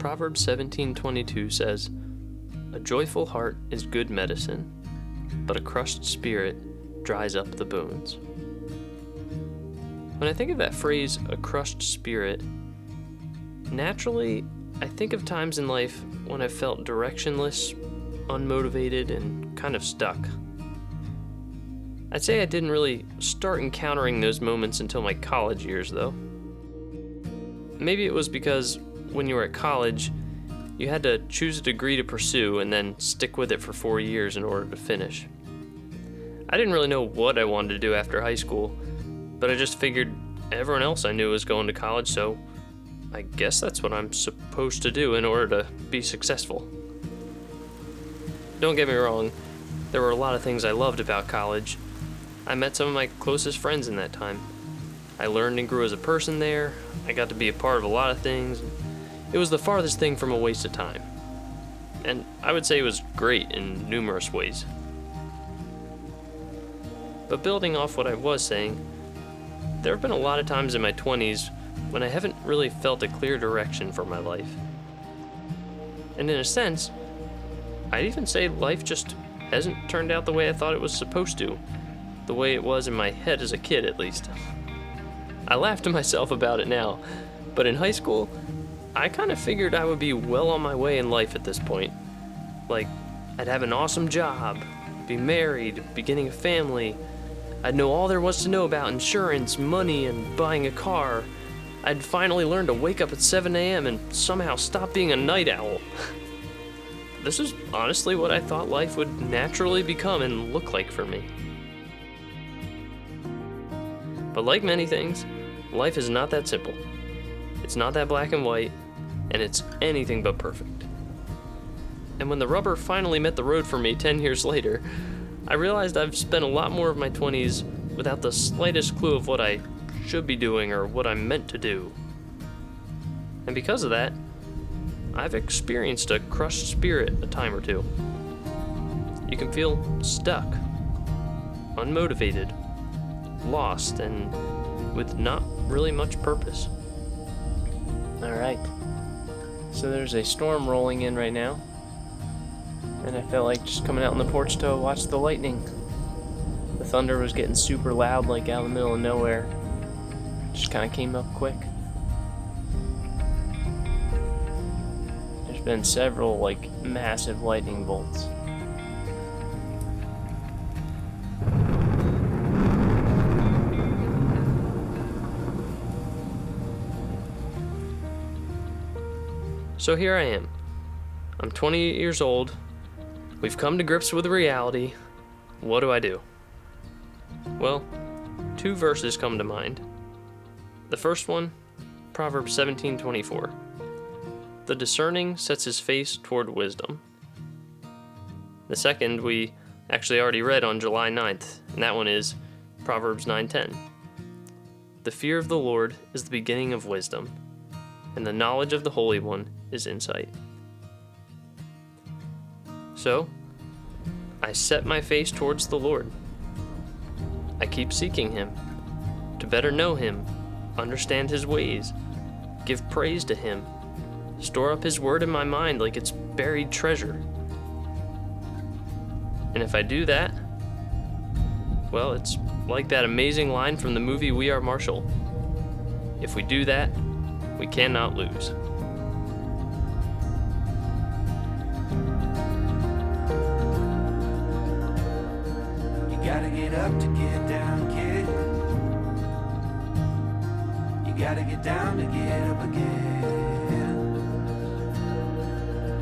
Proverbs 17:22 says, "A joyful heart is good medicine, but a crushed spirit dries up the bones." When I think of that phrase, a crushed spirit, naturally I think of times in life when I felt directionless, unmotivated, and kind of stuck. I'd say I didn't really start encountering those moments until my college years, though. Maybe it was because when you were at college, you had to choose a degree to pursue and then stick with it for 4 years in order to finish. I didn't really know what I wanted to do after high school, but I just figured everyone else I knew was going to college, so I guess that's what I'm supposed to do in order to be successful. Don't get me wrong, there were a lot of things I loved about college. I met some of my closest friends in that time. I learned and grew as a person there. I got to be a part of a lot of things. It was the farthest thing from a waste of time. And I would say it was great in numerous ways. But building off what I was saying, there have been a lot of times in my 20s when I haven't really felt a clear direction for my life. And in a sense, I'd even say life just hasn't turned out the way I thought it was supposed to, the way it was in my head as a kid at least. I laugh to myself about it now, but in high school, I kind of figured I would be well on my way in life at this point. Like, I'd have an awesome job, be married, beginning a family. I'd know all there was to know about insurance, money, and buying a car. I'd finally learn to wake up at 7 a.m. and somehow stop being a night owl. This is honestly what I thought life would naturally become and look like for me. But like many things, life is not that simple. It's not that black and white, and it's anything but perfect. And when the rubber finally met the road for me 10 years later, I realized I've spent a lot more of my 20s without the slightest clue of what I should be doing or what I'm meant to do. And because of that, I've experienced a crushed spirit a time or two. You can feel stuck, unmotivated, lost, and with not really much purpose. Alright, so there's a storm rolling in right now, and I felt like just coming out on the porch to watch the lightning. The thunder was getting super loud, like out in the middle of nowhere. Just kind of came up quick. There's been several, massive lightning bolts. So here I am. I'm 28 years old. We've come to grips with reality. What do? Well, 2 verses come to mind. The first one, Proverbs 17:24. The discerning sets his face toward wisdom. The second we actually already read on July 9th, and that one is Proverbs 9:10. The fear of the Lord is the beginning of wisdom, and the knowledge of the Holy One is insight. So, I set my face towards the Lord. I keep seeking Him, to better know Him, understand His ways, give praise to Him, store up His word in my mind like it's buried treasure. And if I do that, well, it's like that amazing line from the movie We Are Marshall. If we do that, we cannot lose. You gotta get up to get down, kid. You gotta get down to get up again.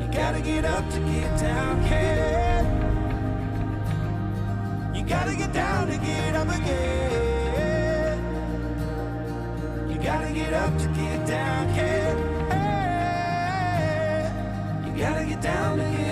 You gotta get up to get down, kid. You gotta get down to get up again. You gotta get up to get down, kid. Hey, you gotta get down to get